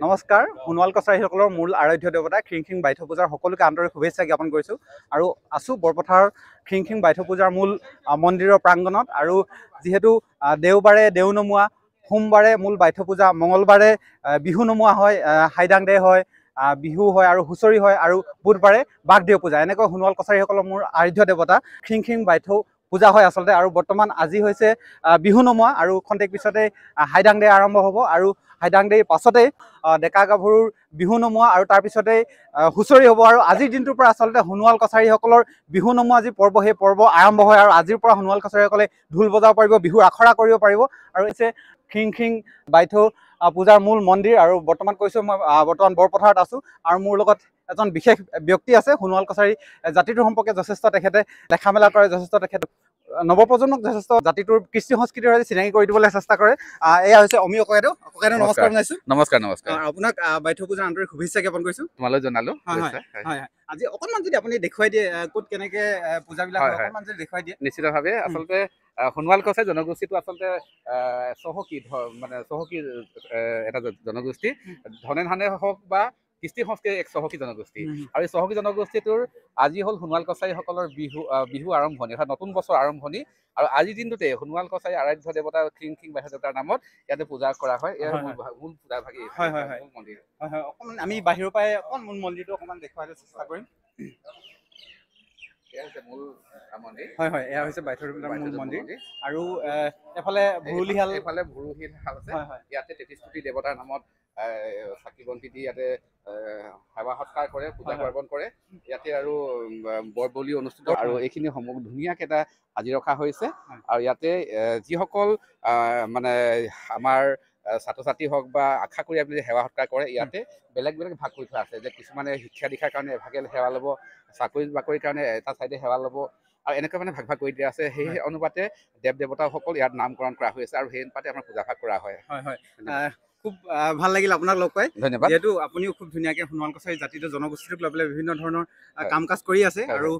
নমস্কাৰ সোণোৱাল কছাৰীসকলৰ মূল আৰাধ্য দেৱতা খিংখিং বাইথ পূজাৰ সকলোকে আন্তৰিক শুভেচ্ছা জ্ঞাপন কৰিছোঁ আৰু আছোঁ বৰপথাৰৰ খিংখিং বাইথ পূজাৰ মূল মন্দিৰৰ প্ৰাংগণত আৰু যিহেতু দেওবাৰে দেও নমোৱা, সোমবাৰে মূল বাইথ পূজা, মঙলবাৰে বিহু নমোৱা হয়, হাইদাং দে হয়, বিহু হয় আৰু হুঁচৰি হয় আৰু বুধবাৰে বাগদেউ পূজা। এনেকৈ সোণোৱাল কছাৰীসকলৰ মূল আৰাধ্য দেৱতা খিংখিং বাইথ পূজা হয় আচলতে। আৰু বৰ্তমান আজি হৈছে বিহু নমোৱা আৰু খন্তেক পিছতে হাইদাং দে আৰম্ভ হ'ব আৰু হাইদাং দেৰ পাছতেই ডেকা গাভৰুৰ বিহু নমোৱা আৰু তাৰপিছতেই হুঁচৰি হ'ব। আৰু আজিৰ দিনটোৰ পৰা আচলতে সোণোৱাল কছাৰীসকলৰ বিহু নমোৱা যি পৰ্ব, সেই পৰ্ব আৰম্ভ হয় আৰু আজিৰ পৰা সোণোৱাল কছাৰীসকলে ঢোল বজাব পাৰিব, বিহুৰ আখৰা কৰিব পাৰিব। আৰু হৈছে খিংখিং বাইথ পূজাৰ মূল মন্দিৰ আৰু বৰ্তমান কৈছোঁ মই বৰ্তমান বৰপথাৰত আছোঁ আৰু মোৰ লগত এজন বিশেষ ব্যক্তি আছে। সোণোৱাল কছাৰী জাতিটোৰ সম্পৰ্কে যথেষ্ট তেখেতে দেখা মেলা কৰে, যথেষ্ট তেখেতে নৱপ্ৰজন্মক যথেষ্ট জাতিটোৰ কৃষ্টি সংস্কৃতিৰ সৈতে চিনাকি কৰি দিবলৈ চেষ্টা কৰে। এয়া হৈছে অমীয় ককাইদেউ। ককাইদেউ নমস্কাৰ জনাইছোঁ। নমস্কাৰ নমস্কাৰ। আপোনাক বাইথ পূজাৰ আন্তৰিক শুভেচ্ছা জ্ঞাপন কৰিছোঁ। তোমালৈ জনালো। হয়। আজি অকণমান যদি আপুনি দেখুৱাই দিয়ে ক'ত কেনেকে পূজাবিলাক হয়, অকণমান যদি দেখুৱাই দিয়ে। নিশ্চিতভাৱে আচলতে সোণোৱাল কছাৰী জনগোষ্ঠীটো আচলতে চহকী, মানে চহকী এটা জনগোষ্ঠী। ধনে ধানে হওক বা কৃষ্টি সংস্কৃতিৰ এক চহকী জনগোষ্ঠী। আৰু এই চহকী জনগোষ্ঠীটোৰ আজি হ'ল সোণোৱাল কছাৰীসকলৰ বিহু আৰম্ভণি, অৰ্থাৎ নতুন বছৰ আৰম্ভণি। আৰু আজিৰ দিনটোতে সোণোৱাল কছাৰী আৰাধ্য দেৱতা খিংখিং বাইথ দেৱতাৰ নামত ইয়াতে পূজা কৰা হয়। ইয়াৰ মূল পূজা ভাগি মূল মন্দিৰ। হয়, অকণমান আমি বাহিৰৰ পৰাই অকণ মূল মন্দিৰটো অকণমান দেখুৱাবলৈ চেষ্টা কৰিম। হয়, এয়া হৈছে বাইথ দেৱতাৰ মূল মন্দিৰ। আৰু এফালে ভুৰুলিহাল আছে। ইয়াতে 33 কোটি দেৱতাৰ নামত চাকি বন্তি দি ইয়াতে সেৱা সৎকাৰ কৰে, পূজা পাৰ্বণ কৰে। ইয়াতে আৰু বৰবলি অনুষ্ঠিত আৰু এইখিনি সমূহ ধুনীয়াকে এটা সাজি ৰখা হৈছে। আৰু ইয়াতে যিসকল মানে আমাৰ ছাত্ৰ ছাত্ৰী হওক বা আশা কৰি আপুনি সেৱা সৎকাৰ কৰে, ইয়াতে বেলেগ বেলেগ ভাগ কৰি থোৱা আছে যে কিছুমানে শিক্ষা দীক্ষাৰ কাৰণে এভাগে সেৱা ল'ব, চাকৰি বাকৰিৰ কাৰণে এটা চাইডে সেৱা ল'ব, আৰু এনেকৈ মানে ভাগ ভাগ কৰি দিয়া আছে। সেই অনুপাতে দেৱ দেৱতাসকল ইয়াত নামকৰণ কৰা হৈছে আৰু সেই অনুপাতে আমাৰ পূজা ভাগ কৰা হয়। খুব ভাল লাগিল আপোনাক লগ পাই। ধন্যবাদ। যিহেতু আপুনিও খুব ধুনীয়াকৈ সোণোৱাল কছাৰী জাতিটো জনগোষ্ঠীটোক লৈ পেলাই বিভিন্ন ধৰণৰ কাম কাজ কৰি আছে আৰু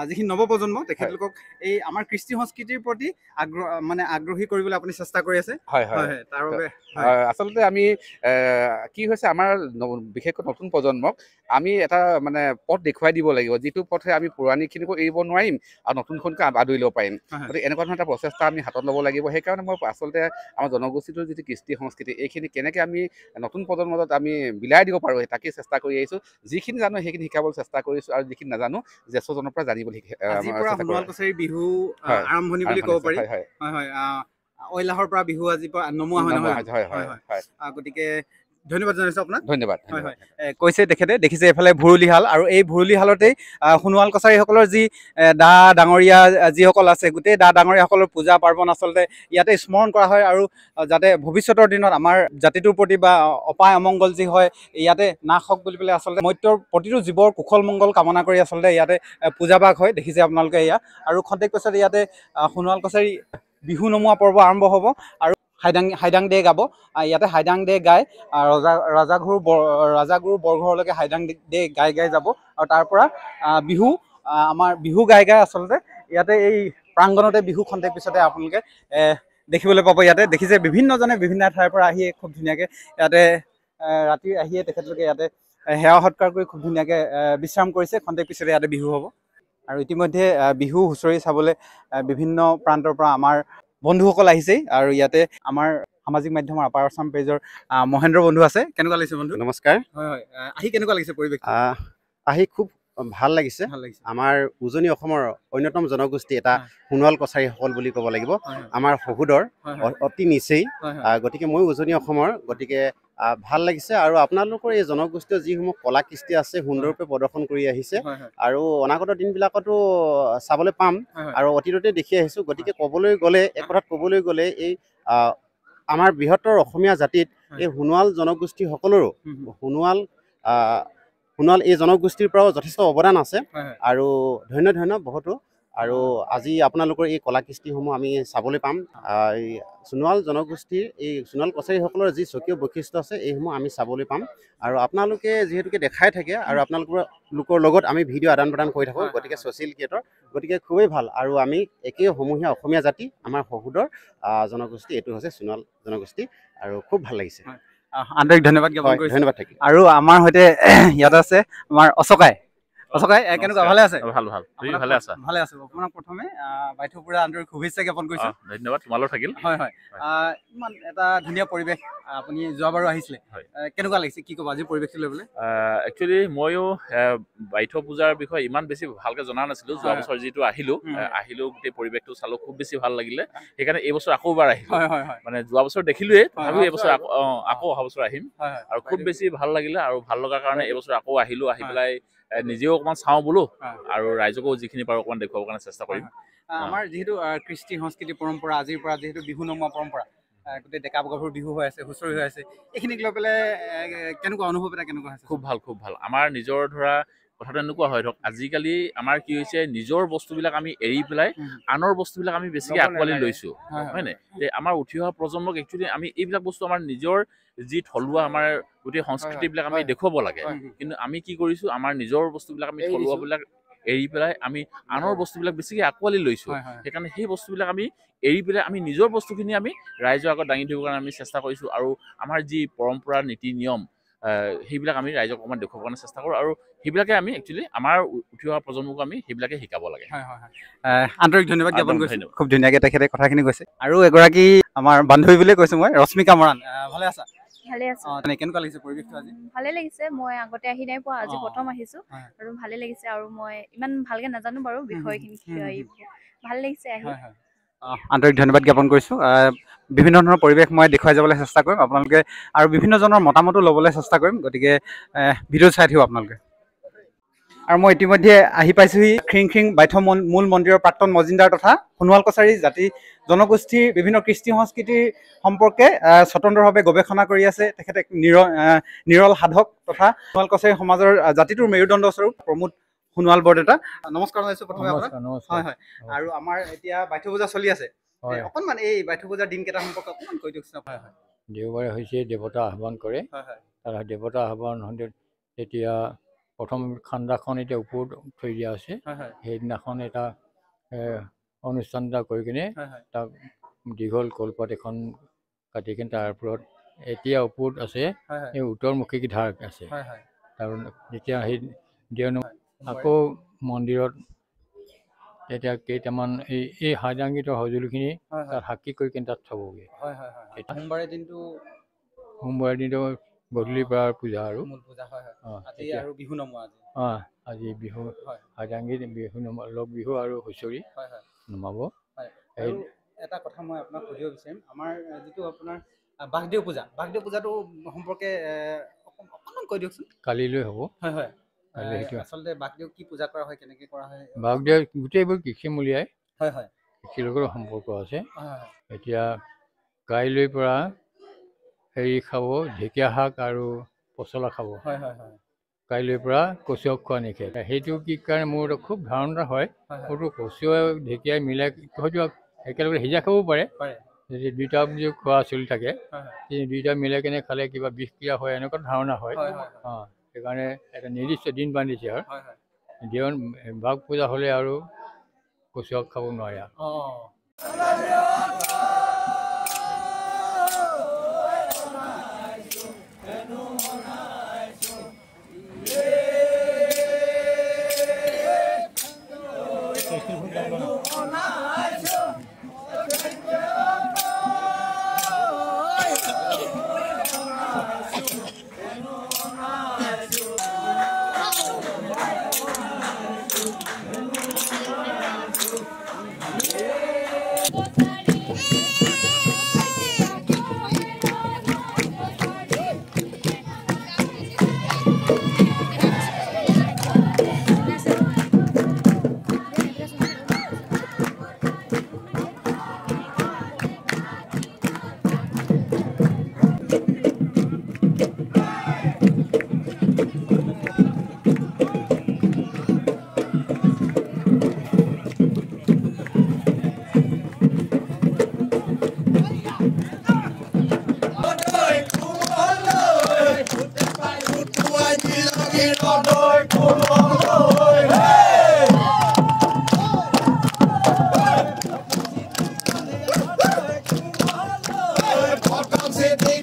যিখিনি নৱপ্ৰজন্ম তেখেতলোকক এই আমাৰ কৃষ্টি সংস্কৃতিৰ প্ৰতি আগ্ৰহী কৰিবলৈ আপুনি চেষ্টা কৰি আছে। তাৰ বাবে আচলতে আমি কি হৈছে, আমাৰ বিশেষকৈ নতুন প্ৰজন্মক আমি এটা মানে পথ দেখুৱাই দিব লাগিব, যিটো পথে আমি পৌৰাণিকখিনিকো এৰিব নোৱাৰিম আৰু নতুনখনকৈ আদৰি ল'ব পাৰিম। গতিকে এনেকুৱা ধৰণৰ এটা প্ৰচেষ্টা আমি হাতত ল'ব লাগিব। সেইকাৰণে মই আচলতে আমাৰ জনগোষ্ঠীটোৰ যিটো কৃষ্টি সংস্কৃতি, এইখিনি কেনেকৈ আমি নতুন প্ৰজন্মৰ মাজত আমি বিলাই দিব পাৰোঁ, তাকেই চেষ্টা কৰি আহিছোঁ। যিখিনি জানো সেইখিনি শিকাবলৈ চেষ্টা কৰিছোঁ আৰু যিখিনি নাজানো জ্যেষ্ঠজনৰ পৰা জানিবলৈ সোণোৱাল কছাৰী বিহু আৰম্ভণি বুলি ক'ব পাৰি। ঐলাহৰ পৰা বিহু আজিৰ পৰা নমোৱা হয় নহয়। গতিকে ধন্যবাদ জনাইছোঁ আপোনাক। ধন্যবাদ। কৈছে তেখেতে, দেখিছে এইফালে ভুৰুলিহাল আৰু এই ভুৰুলিহালতেই সোণোৱাল কছাৰীসকলৰ যি দা ডাঙৰীয়া যিসকল আছে, গোটেই দা ডাঙৰীয়াসকলৰ পূজা পাৰ্বণ আচলতে ইয়াতে স্মৰণ কৰা হয় আৰু যাতে ভৱিষ্যতৰ দিনত আমাৰ জাতিটোৰ প্ৰতি বা অপায় অমংগল যি হয় ইয়াতে নাশ হওক বুলি পেলাই আচলতে মৰ্ত্যৰ প্ৰতিটো জীৱৰ কুশল মংগল কামনা কৰি আচলতে ইয়াতে পূজাভাগ হয়। দেখিছে আপোনালোকে এয়া। আৰু খন্তেক পিছত ইয়াতে সোণোৱাল কছাৰী বিহু নমোৱা পৰ্ব আৰম্ভ হ'ব আৰু হাইদাং দে গাব। ইয়াতে হাইদাং দে গাই ৰাজাগুৰু বৰঘৰলৈকে হাইদাং দে গাই যাব আৰু তাৰ পৰা আমাৰ বিহু গাই আচলতে ইয়াতে এই প্ৰাংগণতে বিহু খন্তেক পিছতে আপোনালোকে দেখিবলৈ পাব। ইয়াতে দেখিছে বিভিন্নজনে বিভিন্ন ঠাইৰ পৰা আহি খুব ধুনীয়াকৈ ইয়াতে ৰাতি আহিয়ে তেখেতলোকে ইয়াতে সেৱা সৎকাৰ কৰি খুব ধুনীয়াকৈ বিশ্ৰাম কৰিছে। খন্তেক পিছতে ইয়াতে বিহু হ'ব আৰু ইতিমধ্যে বিহু হুঁচৰি চাবলৈ বিভিন্ন প্ৰান্তৰ পৰা আমাৰ বন্ধুসকল আহিছেই। আৰু ইয়াতে আমাৰ সামাজিক মাধ্যমৰ আপাৰ আছাম পেজৰ মহেন্দ্ৰ বন্ধু আছে। কেনেকুৱা লাগিছে বন্ধু? নমস্কাৰ। আহি কেনেকুৱা লাগিছে পৰিৱেশ? আহি খুব ভাল লাগিছে। আমাৰ উজনি অসমৰ অন্যতম জনগোষ্ঠী এটা সোণোৱাল কছাৰীসকল বুলি ক'ব লাগিব। আমাৰ শহুদৰ অতি নিচেই। গতিকে মই উজনি অসমৰ, গতিকে ভাল লাগিছে। আৰু আপোনালোকৰ এই জনগোষ্ঠীয় যিসমূহ কলা কৃষ্টি আছে সুন্দৰকৈ প্ৰদৰ্শন কৰি আহিছে আৰু অনাগত দিনবিলাকতো চাবলৈ পাম আৰু অতীততে দেখি আহিছোঁ। গতিকে এক কথাত ক'বলৈ গ'লে এই আমাৰ বৃহত্তৰ অসমীয়া জাতিত এই সোণোৱাল জনগোষ্ঠীসকলৰো সোণোৱাল এই জনগোষ্ঠীৰ পৰাও যথেষ্ট অৱদান আছে আৰু ধন্য বহুতো। আৰু আজি আপোনালোকৰ এই কলা কৃষ্টিসমূহ আমি চাবলৈ পাম। এই সোণোৱাল জনগোষ্ঠীৰ এই সোণোৱাল কছাৰীসকলৰ যি স্বকীয় বৈশিষ্ট্য আছে এইসমূহ আমি চাবলৈ পাম। আৰু আপোনালোকে যিহেতুকে দেখাই থাকে আৰু আপোনালোকৰ লগত আমি ভিডিঅ' আদান প্ৰদান কৰি থাকোঁ, গতিকে ছ'চিয়েল ক্ৰিয়েটৰ, গতিকে খুবেই ভাল। আৰু আমি একেই সমূহীয়া অসমীয়া জাতি, আমাৰ শহুদৰ জনগোষ্ঠী এইটো হৈছে সোণোৱাল জনগোষ্ঠী আৰু খুব ভাল লাগিছে। আন্তৰিক ধন্যবাদ জ্ঞাপন হয়, কৰিছোঁ। ধন্যবাদ থাকিল। আৰু আমাৰ সৈতে ইয়াত আছে আমাৰ অশোকাই। অশোকাই কেনেকুৱা, ভালে আছে? ভাল ভাল, তুমি ভালে আছা? ভালে আছো। আপোনাক প্ৰথমে বাইথপুৰা আন্তৰিক শুভেচ্ছা জ্ঞাপন কৰিছোঁ। ধন্যবাদ, তোমালৈ থাকিল। হয় হয়, ইমান এটা ধুনীয়া পৰিৱেশ, আপুনি যোৱাবাৰো আহিছিলে, কেনেকুৱা লাগিছে কি ক'ব আজিৰ পৰিৱেশটো লৈ পেলাই? একচুৱেলি ময়ো বাইথ পূজাৰ বিষয়ে ইমান বেছি ভালকে জনা নাছিলো। যোৱা বছৰ যিটো আহিলো গোটেই পৰিৱেশটো চালো, খুব বেছি ভাল লাগিলে। সেইকাৰণে এই বছৰ আকৌ এবাৰ আহিলো। মানে যোৱা বছৰ দেখিলোৱে, তথাপিও এই বছৰ আকৌ অহা বছৰ আহিম আৰু খুব বেছি ভাল লাগিলে। আৰু ভাল লগাৰ কাৰণে এই বছৰ আকৌ আহিলো, আহি পেলাই নিজেও অকণমান চাওঁ বোলো আৰু ৰাইজকো যিখিনি পাৰো অকণমান দেখুৱাবৰ কাৰণে চেষ্টা কৰিম। আমাৰ যিহেতু কৃষ্টি সংস্কৃতি পৰম্পৰা, আজিৰ পৰা যিহেতু বিহু নমোৱা পৰম্পৰা, গোটেই ডেকা গাভৰু বিহু হৈ আছে, হুঁচৰি হৈ আছে, এইখিনিক লৈ পেলাই কেনেকুৱা অনুভৱ এটা কেনেকুৱা হৈছে? খুব ভাল, খুব ভাল। আমাৰ নিজৰ ধৰা কথাটো এনেকুৱা হয়, ধৰক আজিকালি আমাৰ কি হৈছে, নিজৰ বস্তুবিলাক আমি এৰি পেলাই আনৰ বস্তুবিলাক আমি বেছিকৈ আঁকোৱালি লৈছো, হয় নাই? আমাৰ উঠি অহা প্ৰজন্মক একচুৱেলি আমি এইবিলাক বস্তু আমাৰ নিজৰ যি থলুৱা আমাৰ গোটেই সংস্কৃতিবিলাক আমি দেখুৱাব লাগে। কিন্তু আমি কি কৰিছো, আমাৰ নিজৰ বস্তুবিলাক আমি থলুৱাবিলাক এৰি পেলাই আমি আনৰ বস্তুবিলাক বেছিকৈ আঁকোৱালি লৈছো। সেইকাৰণে সেই বস্তুবিলাক আমি এৰি পেলাই আমি নিজৰ বস্তুখিনি আমি ৰাইজৰ আগত দাঙি ধৰিবৰ কাৰণে আমি চেষ্টা কৰিছো। আৰু আমাৰ যি পৰম্পৰা নীতি নিয়ম সেইবিলাক আমি ৰাইজক অকণমান দেখুৱাবৰ কাৰণে চেষ্টা কৰোঁ। আৰু সেইবিলাকে আমি একচুৱেলি আমাৰ উঠি অহা প্ৰজন্মক আমি সেইবিলাকে শিকাব লাগে। আন্তৰিক ধন্যবাদ জ্ঞাপন কৰিছোঁ, খুব ধুনীয়াকৈ তেখেতে কথাখিনি কৈছে। আৰু এগৰাকী আমাৰ বান্ধৱী বুলিয়ে কৈছোঁ মই, ৰশ্মিকা মৰাণ, ভালে আছা? ভালে আছো। কেনেকুৱা লাগিছে পৰিৱেশটো আজি? ভালে লাগিছে, মই আগতে আহি নাই পোৱা, আজি প্ৰথম আহিছো আৰু ভালে লাগিছে। আৰু মই ইমান ভালকে নাজানো বাৰু বিষয়খিনি, ভাল লাগিছে আহি। আন্তৰিক ধন্যবাদ জ্ঞাপন কৰিছোঁ। বিভিন্ন ধৰণৰ পৰিৱেশ মই দেখুৱাই যাবলৈ চেষ্টা কৰিম আপোনালোকে, আৰু বিভিন্নজনৰ মতামতো ল'বলৈ চেষ্টা কৰিম, গতিকে ভিডিঅ' চাই থাকিব আপোনালোকে। আৰু মই ইতিমধ্যে আহি পাইছোঁহি খিংখিং বাইথ মূল মন্দিৰৰ প্ৰাক্তন মজিন্দাৰ তথা সোণোৱাল কছাৰী জাতি জনগোষ্ঠীৰ বিভিন্ন কৃষ্টি সংস্কৃতিৰ সম্পৰ্কে স্বতন্ত্ৰভাৱে গৱেষণা কৰি আছে তেখেতে নিৰল সাধক তথা সোণোৱাল কছাৰী সমাজৰ জাতিটোৰ মেৰুদণ্ড স্বৰূপ প্ৰমোদ সোণোৱাল বৰদেউতা। নমস্কাৰ জনাইছোঁ প্ৰথমে আপোনাক। হয় হয়, আৰু আমাৰ এতিয়া বাইথ পূজা চলি আছে, অকণমান এই বাইথ পূজাৰ দিনকেইটা সম্পৰ্কে অকণমান কৈ দিয়কচোন। হয় হয়, দেওবাৰে হৈছে দেৱতা আহ্বান কৰে। তাৰ দেৱতা আহ্বান হওঁতে তেতিয়া প্ৰথম খান্দাখন এতিয়া ওপৰত থৈ দিয়া আছে, সেইদিনাখন এটা অনুষ্ঠান এটা কৰি কিনে তাক দীঘল কলপাত এখন কাটি কিনে তাৰ ওপৰত এতিয়া ওপৰত আছে এই উত্তৰমুখী ধাৰ আছে। তাৰ যেতিয়া সেই আকৌ মন্দিৰত তেতিয়া কেইটামান এই হাইজাংগীতৰ সঁজুলিখিনি তাত সাক্ষী কৰি কিনে তাত থ'বগৈ। সোমবাৰে দিনটো গধূলিৰ পৰা পূজা আৰু বিহু নমোৱা আজি বিহু হাইজাংগীত বিহু লগ বিহু আৰু হুঁচৰি নমাব। আৰু এটা কথা মই আপোনাক সুধিব বিচাৰিম, আমাৰ যিটো আপোনাৰ বাগদেউ পূজাটো সম্পৰ্কে অকণমান কৈ দিয়কচোন। কালিলৈ হ'ব। হয় হয়, আচলতে বাগদেউ কি পূজা কৰা হয়, কেনেকৈ কৰা হয়? বাগদেউ গোটেইবোৰ কৃষিমূলীয়াই, হয় হয়, কৃষিৰ লগত সম্পৰ্ক আছে। এতিয়া কাইলৈৰ পৰা হেৰি খাব, ঢেকীয়া শাক আৰু পচলা খাব। কাইলৈৰ পৰা কচুৱে খোৱা নিষেধ। সেইটো কি কাৰণে মোৰ খুব ধাৰণা হয়, হয়তো কচুৱে ঢেকীয়াই মিলাই হয়তো একেলগে সিজাই খাবও পাৰে। যদি দুইটা যদি খোৱা চলি থাকে, দুইটা মিলাই কিনে খালে কিবা বিষক্ৰিয়া হয়, এনেকুৱা ধাৰণা হয়। সেইকাৰণে এটা নিৰ্দিষ্ট দিন বান্ধিছে আৰু বাগ পূজা হ'লে আৰু কচু শাক খাব নোৱাৰে। City,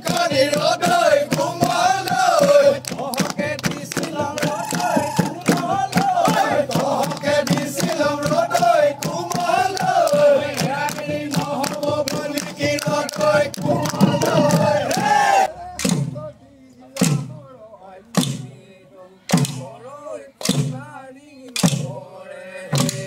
ঘৰৰ কটাৰী নপৰে